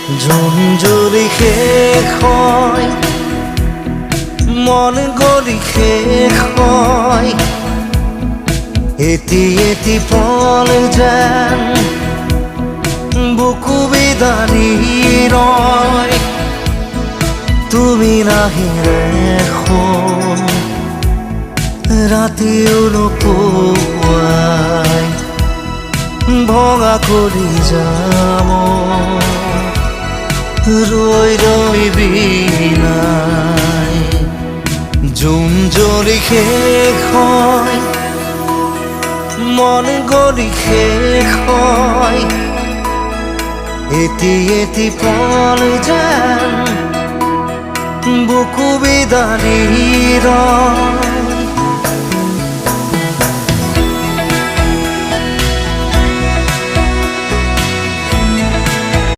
ঝুমঝুৰি শেষ হয়, মন গলি শেষ হয়, এটি এটি পল যেন বুকু বিদাৰি ৰয়। তুমি নাহিলে এখন ৰাতিও নোপোৱাই ভঙা কৰি যাম ৰৈ ৰৈ বিনাই। জোন জ্বলি শেষ হয়, মন গলি শেষ হয়, এটি এটি পল যেন বুকু বিদাৰি ৰয়।